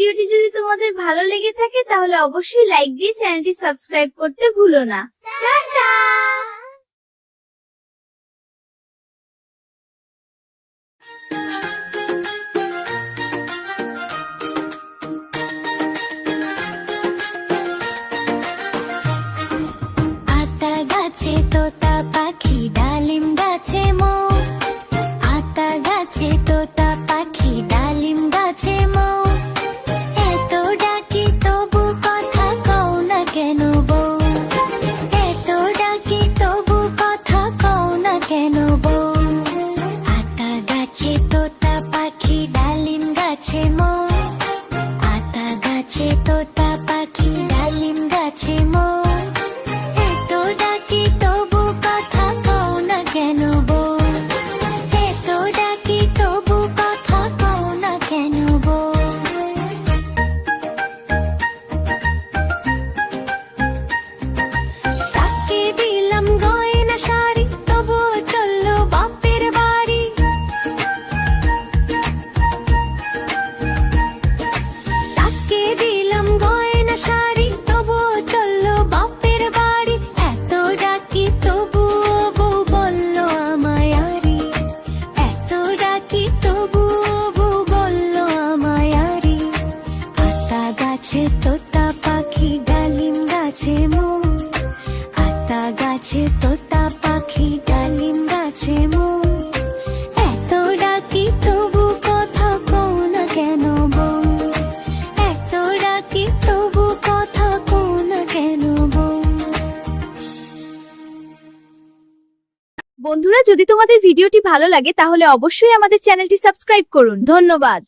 ভিডিওটি যদি তোমাদের ভালো লেগে থাকে তাহলে অবশ্যই লাইক দিয়ে চ্যানেলটি সাবস্ক্রাইব করতে ভুলো না। টাটা। আতা গাছে তোতা পাখি ডালিম গাছে মৌ, আতা গাছে তোতা পাখি ডালিম গাছে মৌ, এত ডাকি তবু কথা কও না কেন বউ, এত ডাকি তবু কথা কও না কেন বউ। আতা গাছে তোতা পাখি ডালিম গাছে মৌ, আতা গাছে তোতা পাখি ডালিম গাছে মৌ, তোতা পাখি ডালিম গাছে মৌ, আতা গাছে তোতা পাখি ডালিম গাছে মৌ, এত ডাকি তবু কথা কও না কেন বউ, এত ডাকি তবু কথা কও না কেন বউ। বন্ধুরা, যদি তোমাদের ভিডিওটি ভালো লাগে তাহলে অবশ্যই আমাদের চ্যানেলটি সাবস্ক্রাইব করুন। ধন্যবাদ।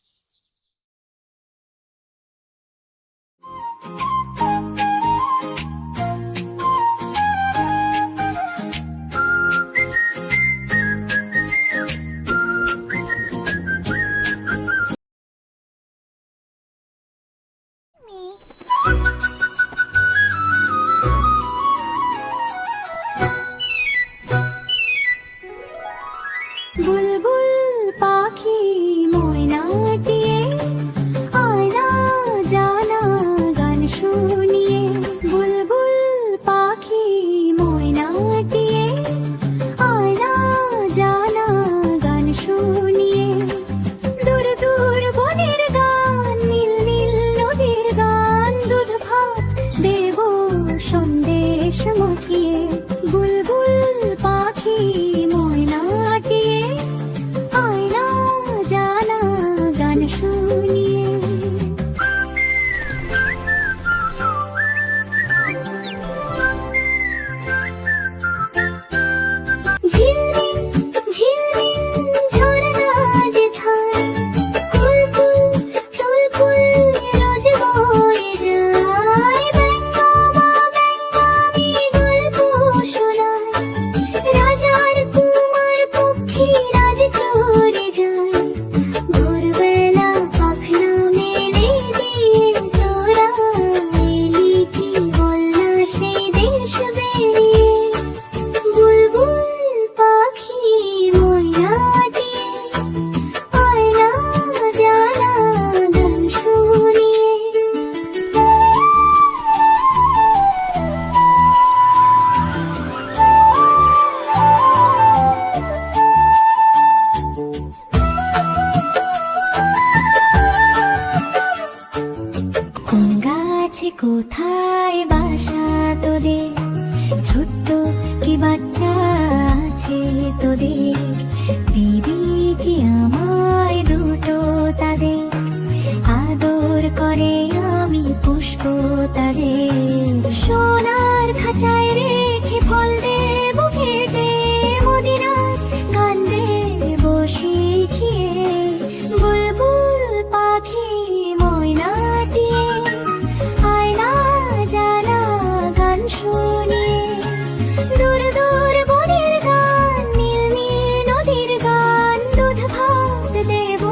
বুলবুল পাখি ময়নাটিয়ে আয়না জানা গান শুনিয়ে, বুলবুল পাখি ময়নাটিয়ে আয়না জানা গান শুনিয়ে, দূর দূর বনের গান, নীল নীল নদীর গান, দুধ ভাত দেব সন্দেশ মাখিয়ে, বুলবুল পাখি ময়নাটিয়ে আয়না জানা গান শুনিয়ে। ঝিলমিল ঝিলমিল ঝরনা যেথায়, কুলকুল টুলকুল রোজ বয়ে যায়, ব্যঙ্গমা ব্যঙ্গামি গল্প শোনায়, রাজার কুমার পক্ষী রাজ চড়ে যায়, ভোরবেলা পাখনা মেলে দিয়ে তোরা এলি কি বল না সেই দেশ বেরিয়ে, বুলবুল পাখি ময়নাটিয়ে আয়না জানা গান শুনিয়ে। কোন গাছে কোথায় বাসা তোদের, ছোট্ট কি বাচ্চা আছে তোদের, দিবি কি আমায় দুটো তাদের, আদর করে আমি পুষ্প তাদের, সোনার খাঁচায় রেখে ফল দেব কেটে, মদিনার গান দেব শিখিয়ে, বুলবুল পাখি ময়নাটিয়ে আয়না জানা গান শুনিয়ে, দূর দূর বনের গান, নীল নীল নদীর গান, দুধ ভাত দেব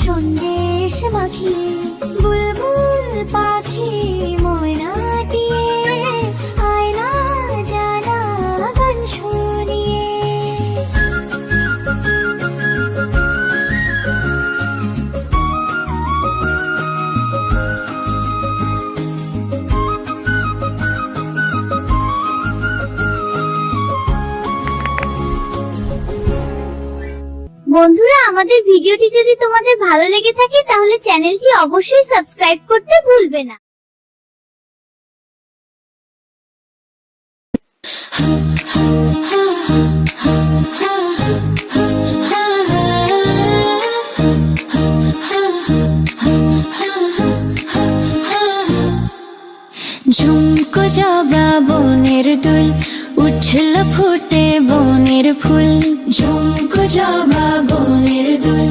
সন্দেশ মাখিয়ে, বুলবুল পাখি ময়নাটিয়ে বন্ধুরা, আমাদের ভিডিওটি যদি তোমাদের ভালো লেগে থাকে তাহলে চ্যানেলটি অবশ্যই সাবস্ক্রাইব করতে ভুলবে না। ঝুমকো জবা বনের দুল, উঠল ফুটে বনের ফুল। ঝুমকো জবা বনের দুল,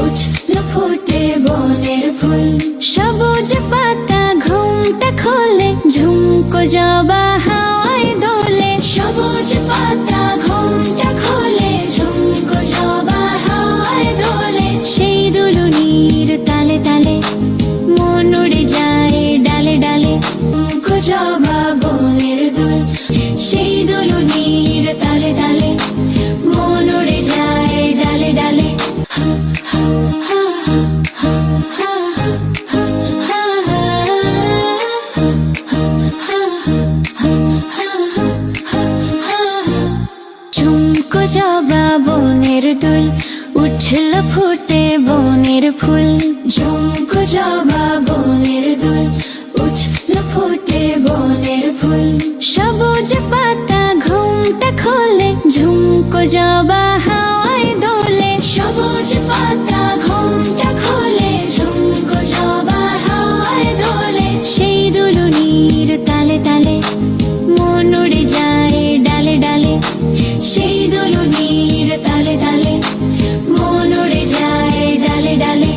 উঠল ফুটে বনের ফুল। সবুজ পাতা ঘুমটা খোলে, ঝুমকো জবা হাওয়ায় দোলে। সবুজ পাতা ঘুমটা খোলে, ঝুমকো জবা হাওয়ায় দোলে। সেই দুলুনির তালে তালে মন উড়ে যায় ডালে ডালে। ঝুমকো জবা বনের দুল, সেই দুলুনির তালে তালে মন উড়ে যায় ডালে ডালে। ঝুমকো জবা বনের দুল, উঠল ফুটে বনের ফুল। ঝুমকো জবা বনের দুল, উঠল ফুটে বনের ফুল। সবুজ পাতা ঘুমটা খোলে, ঝুমকো জবা হাওয়ায় দোলে। সবুজ পাতা ঘুমটা খোলে, ঝুমকো জবা হাওয়ায় দোলে। সেই দুলুনির তালে তালে মন উড়ে যায় ডালে ডালে। সেই দুলুনির তালে তালে মন উড়ে যায় ডালে ডালে।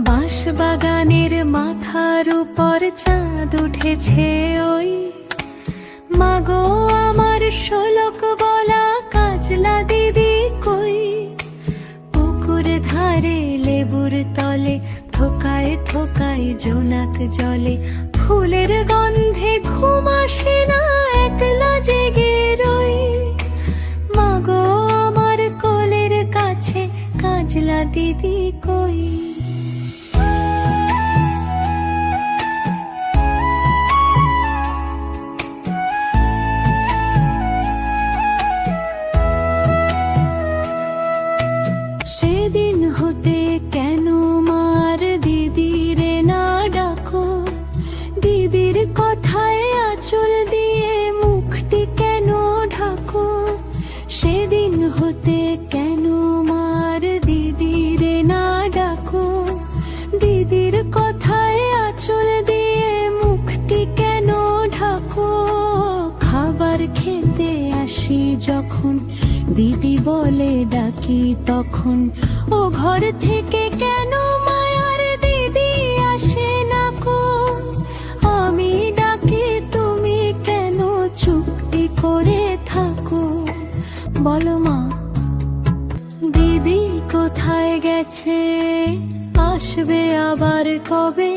বাঁশবাগানের মাথার উপর চাঁদ উঠেছে ওই। মাগো আমার শোলক বলা কাজলা দিদি কই। পুকুর ধারে লেবুর তলে থোকায় থোকায় জোনাক জলে। ফুলের গন্ধে ঘুম আসে না, একলা জেগে রই। মাগো আমার কোলের কাছে কাজলা দিদি কই। সেদিন হতে কেন মার দিদিরে না ডাকো। দিদির কথায় আঁচল দিয়ে মুখটি কেন ঢাকো। সেদিন হতে কেন মার দিদিরে না ডাকো। দিদির কথায় আঁচল দিয়ে মুখটি কেন ঢাকো। খাবার খেতে আসি যখন দিদি বলে ডাকি তখন। ও ঘর থেকে কেন মায়ার দিদি আসে না কো। আমি ডাকি তুমি কেন চুপটি করে থাকো। বলো মা, দিদি কোথায় গেছে, আসবে আবার কবে।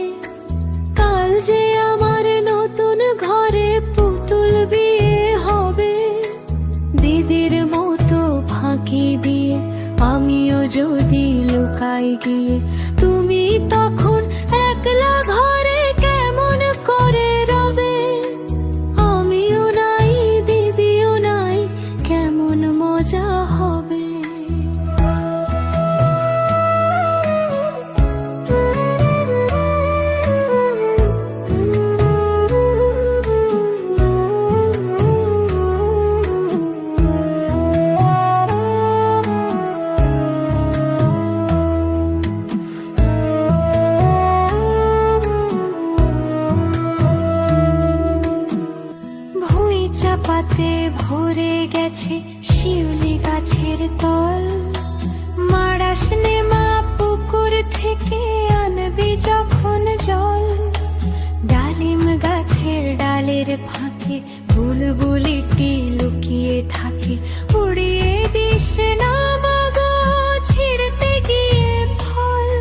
কাল যে আমার নতুন ঘরে পুতুল বিয়ে হবে। দিদির মতো ফাঁকি দিয়ে আমিও যদি লুকাই গিয়ে, তুমি তখন একলা ঘরে কেমন করে রবে। আমিও নাই দিদিও নাই, কেমন মজা হবে। চাপাতে ভরে গেছে শিউলি গাছের তল। মারাস নে মা পুকুর থেকে আনবি যখন জল। ডালিম গাছের ডালের ফাঁকে বুলবুলিটি লুকিয়ে থাকে। উড়িয়ে দিস না মাগো ছিঁড়তে গিয়ে ফল।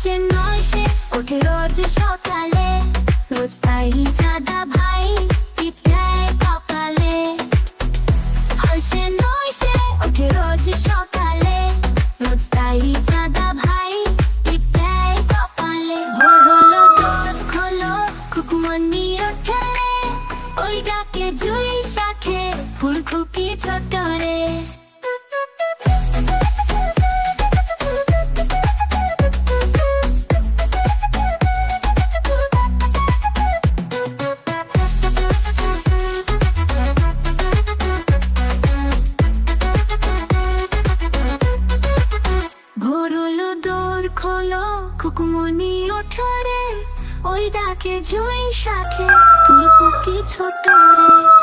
হাসে নয় সে ওঠে রোজ সকালে, রোজ তাই চাঁদা ভাই টিপ দেয় কপালে। হাসে নয় সে ওঠে রোজ সকালে, রোজ তাই চাঁদা ভাই টিপ দেয় কপালে। ভোর হলো দোর খোলো খুকুমনি ওঠে, ওই ডাকে জুই শাখে ফুলখুকি ছোট রে। ভোর হলো দোর খোলো খুকুমনি ওঠে রে, ওই ডাকে জুই শাখে ফুলকুকি ছোট রে।